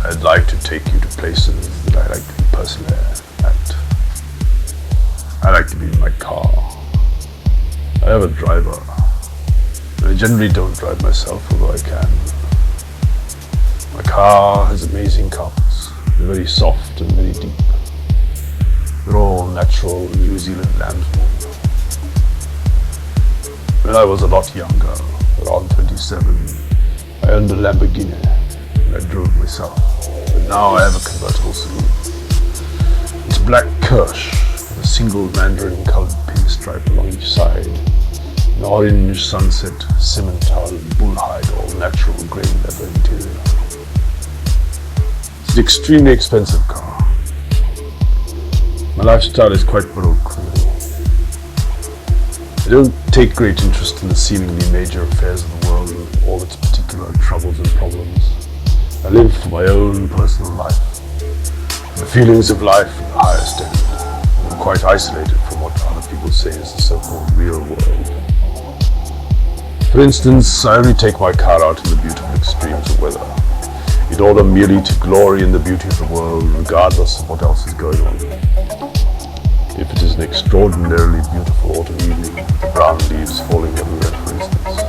I'd like to take you to places that I like to be personally at. I like to be in my car. I have a driver. I generally don't drive myself, although I can. My car has amazing carpets. They're very soft and very deep. They're all natural New Zealand lambswool. When I was a lot younger, around 27, I owned a Lamborghini and I drove myself. But now I have a convertible saloon. It's black Kirsch with a single mandarin-colored pinstripe along each side, an orange sunset Simmental bullhide, all natural grey leather interior. It's an extremely expensive car. My lifestyle is quite baroque, really. I don't take great interest in the seemingly major affairs of the world and all its particular troubles and problems. I live for my own personal life, the feelings of life at the highest end. I'm quite isolated from what other people say is the so-called real world. For instance, I only take my car out in the beautiful extremes of weather, in order merely to glory in the beauty of the world, regardless of what else is going on. If it is an extraordinarily beautiful autumn evening, with the brown leaves falling everywhere, for instance,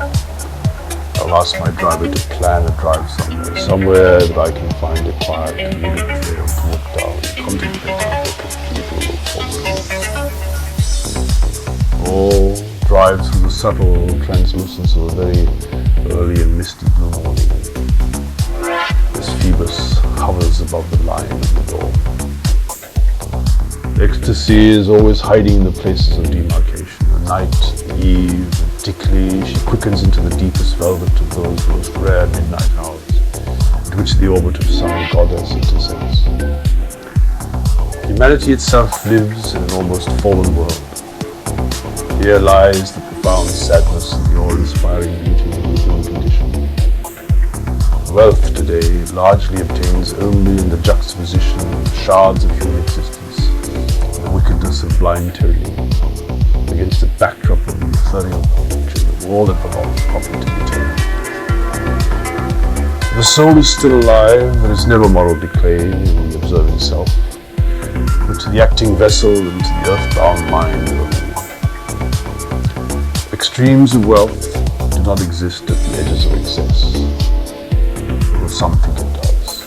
I'll ask my driver to plan a drive somewhere that I can find a quiet, convenient trail to walk down and contemplate the beautiful forest. Or drive through the subtle translucence of a very early and misty blue morning, as Phoebus hovers above the line of the dawn. Ecstasy is always hiding in the places of demarcation. At night, Eve, particularly, she quickens into the deepest velvet of those most rare midnight hours, at which the orbit of some goddess intersects. Humanity itself lives in an almost fallen world. Here lies the profound sadness and the awe-inspiring beauty of the human condition. Wealth today largely obtains only in the juxtaposition of shards of human existence, the wickedness of blind tyranny, against the backdrop of the ethereal picture of all that belongs properly to the tamed. The soul is still alive, there is never moral decay in the observing self, but to the acting vessel and to the earthbound mind only. Extremes of wealth do not exist at the edges of excess, although some think it does.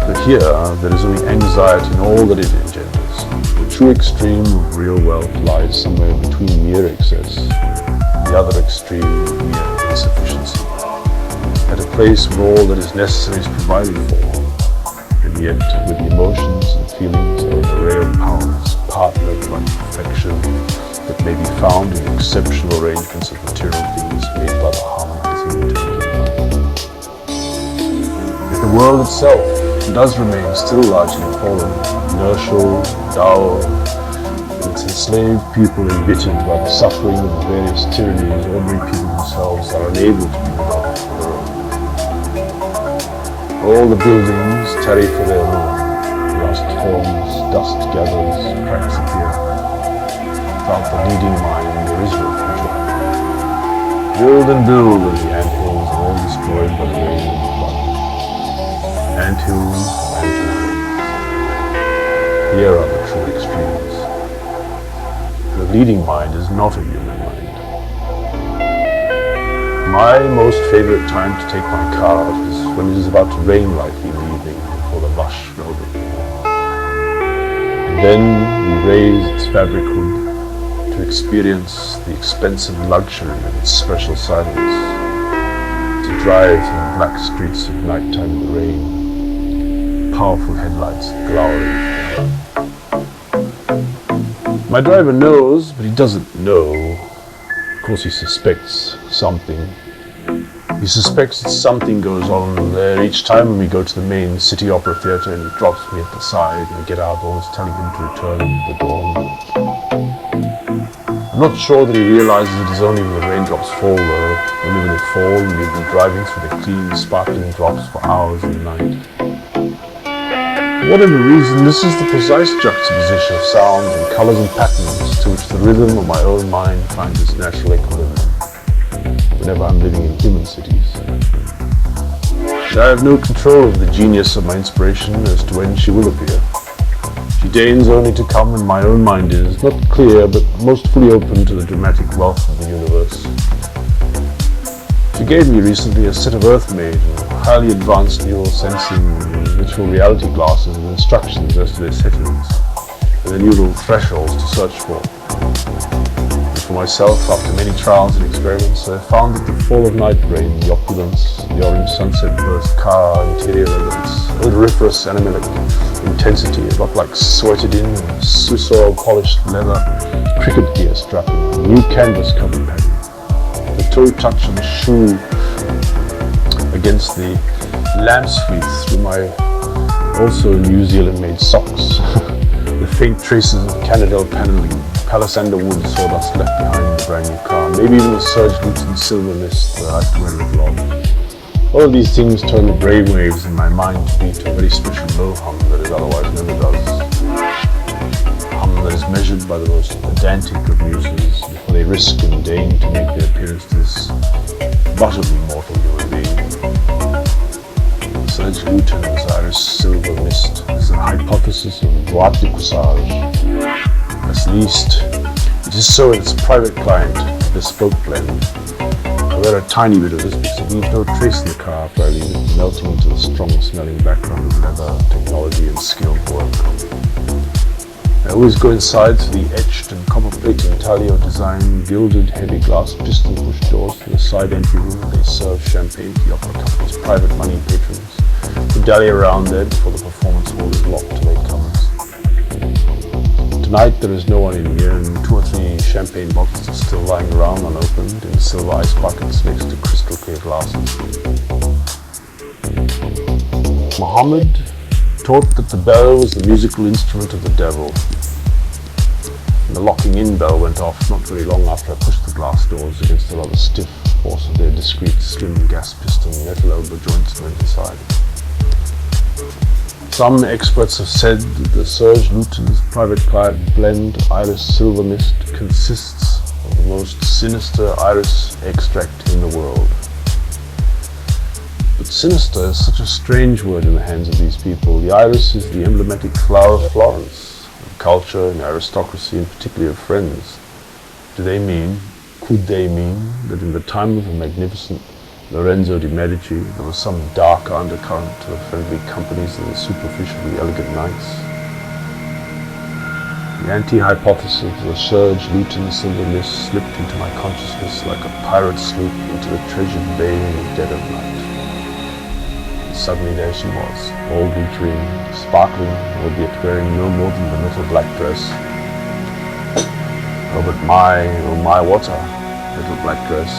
But here, there is only anxiety in all that it engenders. The true extreme of real wealth lies somewhere between mere excess and the other extreme of mere insufficiency, at a place where all that is necessary is provided for, and yet with the emotions and feelings of an array of powers partnered by perfection that may be found in exceptional arrangements of material things made by the harmonizing intelligence. Yet the world itself does remain still largely fallen, inertial, dull, and its enslaved people embittered by the suffering of the various tyrannies ordinary people themselves are unable to be without for their own. All the buildings tarry for their own. Rust forms, dust gathers, cracks appear. Without the leading mind, there is no future. Build and build, and the anthills are all destroyed by the rain and the flood. Anthills, anthills. Here are the true extremes. The leading mind is not a human mind. My most favorite time to take my car out is when it is about to rain lightly in the evening before the lush velvet fall. And then we raise its fabric hood to experience the expensive luxury of its special silence, to drive through the black streets of nighttime in the rain, powerful headlights glowering. My driver knows, but he doesn't know. Of course, he suspects something. He suspects that something goes on there each time when we go to the main city opera theatre, and he drops me at the side and I get out, always telling him to return at the dawn. I'm not sure that he realizes it is only when the raindrops fall, though. Only when they fall and we've been driving through the clean, sparkling drops for hours in the night. For whatever reason, this is the precise juxtaposition of sounds and colours and patterns to which the rhythm of my own mind finds its natural equilibrium whenever I'm living in human cities. I have no control of the genius of my inspiration as to when she will appear. She deigns only to come when my own mind is, not clear, but most fully open to the dramatic wealth of the universe. She gave me recently a set of Earth-made and highly advanced neural sensing and virtual reality glasses with instructions as to their settings and the neural thresholds to search for. For myself, after many trials and experiments, I found that the fall of night rain, the opulence, the orange sunset burst car, interior elements, odoriferous animalic intensity, a lot like sweated in, Swiss oil polished leather, cricket gear strapping, new canvas covered padding, the toe touch of a shoe against the lamb's feet through my also New Zealand made socks, the faint traces of Canadell paneling, Palisander wood sawdust left behind the brand new car, maybe even the surge Luton silver mist that I had to wear with long. All of these things turn the brainwaves in my mind to beat a very special low hum that it otherwise never does. A hum that is measured by the most pedantic of muses before they risk and deign to make their appearance to this utterly mortal human being. The surge Luton's iris silver mist is a hypothesis of droit de coursage. At least, it is so in its private client, bespoke blend. I wear a tiny bit of this because it leaves no trace in the car after I leave it, melting into the strong-smelling background of leather, technology, and skilled work. I always go inside through the etched and copper-plate intaglio design, gilded heavy glass piston-push doors to the side entry room. They serve champagne to the opera company's private money patrons, who dally around there before the performance hall is locked to latecomers. Tonight there is no one in here, and 2 or 3 champagne bottles are still lying around unopened in silver ice buckets next to crystal clear glasses. Muhammad taught that the bell was the musical instrument of the devil. And the locking in bell went off not very long after I pushed the glass doors against the rather stiff force of their discreet slim gas piston metal elbow joints and went inside. Some experts have said that the Serge Luton's private client blend Iris Silver Mist consists of the most sinister iris extract in the world. But sinister is such a strange word in the hands of these people. The iris is the emblematic flower of Florence, of culture and aristocracy, and particularly of friends. Could they mean that in the time of the magnificent Lorenzo de' Medici, there was some darker undercurrent to the friendly companies of the superficially elegant knights? The anti-hypothesis of the Serge Luton silver mist slipped into my consciousness like a pirate sloop into a treasured bay in the dead of night. And suddenly there she was, all glittering, sparkling, albeit wearing no more than the little black dress. Oh, but my, what a little black dress.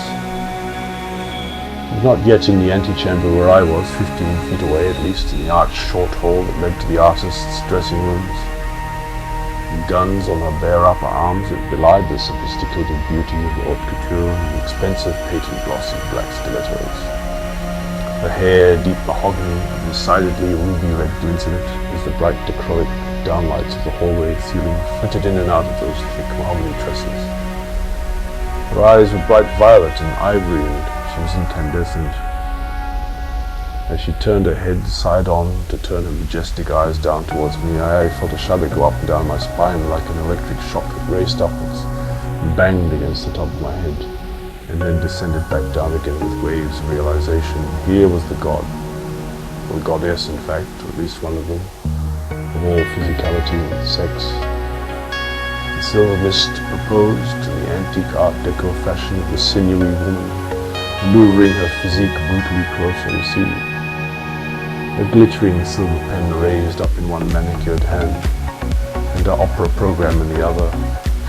Not yet in the antechamber where I was, 15 feet away at least, in the arched short hall that led to the artists' dressing rooms. The guns on her bare upper arms that belied the sophisticated beauty of the haute couture and the expensive patent glossy black stilettos. Her hair, deep mahogany, and decidedly ruby-red glints in it, as the bright dichroic downlights of the hallway ceiling flitted in and out of those thick mahogany tresses. Her eyes were bright violet and ivory, and she was incandescent. As she turned her head side on to turn her majestic eyes down towards me, I felt a shudder go up and down my spine like an electric shock that raced upwards and banged against the top of my head, and then descended back down again with waves of realization. Here was the god, or goddess in fact, or at least one of them, of all physicality and sex. The silver mist proposed in the antique Art Deco fashion of the sinewy woman, luring her physique brutally closer, you see. A glittering silver pen raised up in one manicured hand, and her opera program in the other.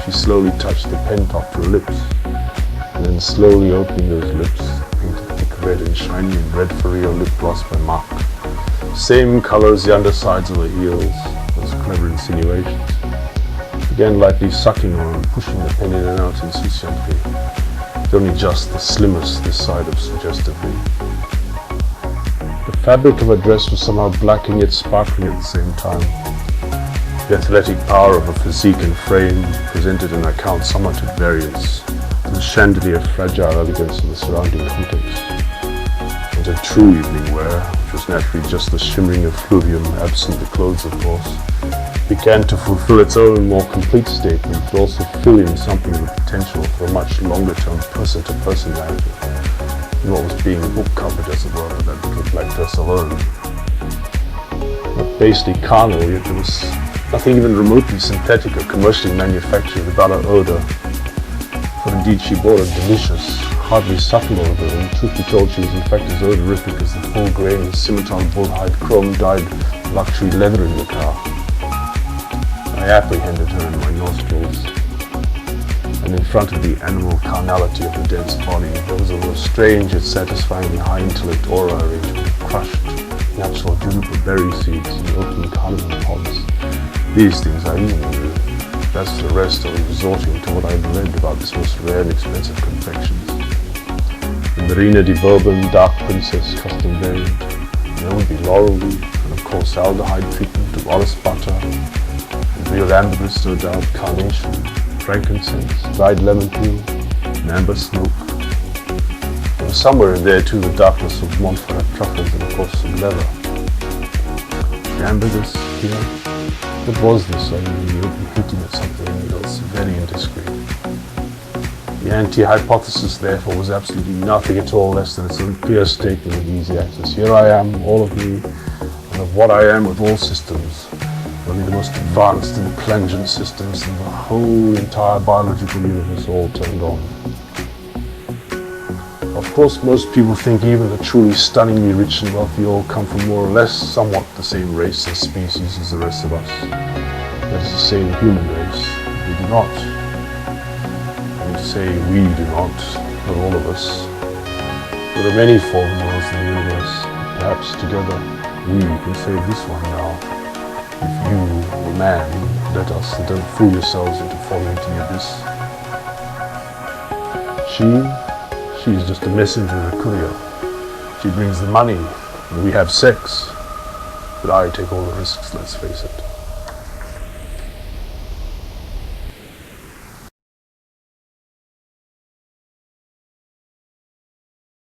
She slowly touched the pen top to her lips, and then slowly opening those lips, painted thick red and shiny in red for real lip gloss by Marc. Same color as the undersides of her heels, those clever insinuations. Began lightly sucking on and pushing the pen in and out insouciantly. Only just the slimmest this side of suggestively. The fabric of her dress was somehow black and yet sparkling at the same time. The athletic power of her physique and frame presented an account somewhat at variance to the chandelier fragile elegance of the surrounding context. into true evening wear, which was naturally just the shimmering effluvium, absent the clothes of course, began to fulfill its own more complete statement, but also fill in something with potential for a much longer-term person-to-person narrative, in what was being book-covered, as it were, that would left us alone. But basically carnal, yet there was nothing even remotely synthetic or commercially manufactured about her odor. For indeed she bore a delicious, hardly subtle odor, and truth be told she was in fact as odorific as the full-grain, scimitar bullhide, chrome-dyed luxury leather in the car. I apprehended her in my nostrils, and in front of the animal carnality of the dense body, there was a most strange yet satisfyingly high-intellect aura arrangement of crushed, natural juniper berry seeds in open cardamom pods. These things I easily knew. As for the rest, I was resorting to what I had read about this most rare and expensive confections. The Marina di Bourbon Dark Princess custom variant. There would be laurel leaf, and of course aldehyde treatment of orris butter, real ambergris, no doubt, carnation, frankincense, dried lemon peel, and amber smoke. There was somewhere in there too the darkness of Montferrat truffles and of course some leather. The ambergris, what was this? I mean, you would be hinting at something else very indiscreet. The anti-hypothesis, therefore, was absolutely nothing at all less than its own clear statement of easy access. Here I am, all of me, and of what I am with all systems. Only the most advanced and plangent systems in the whole entire biological universe all turned on. Of course, most people think even the truly stunningly rich and wealthy all come from more or less somewhat the same race and species as the rest of us. That is to say, the human race. We do not. And to say we do not all of us. There are many fallen worlds in the universe. Perhaps together we can save this one now. If you, the man, let us, and don't fool yourselves into falling into the abyss. She is just a messenger and a courier. She brings the money, and we have sex. But I take all the risks, let's face it.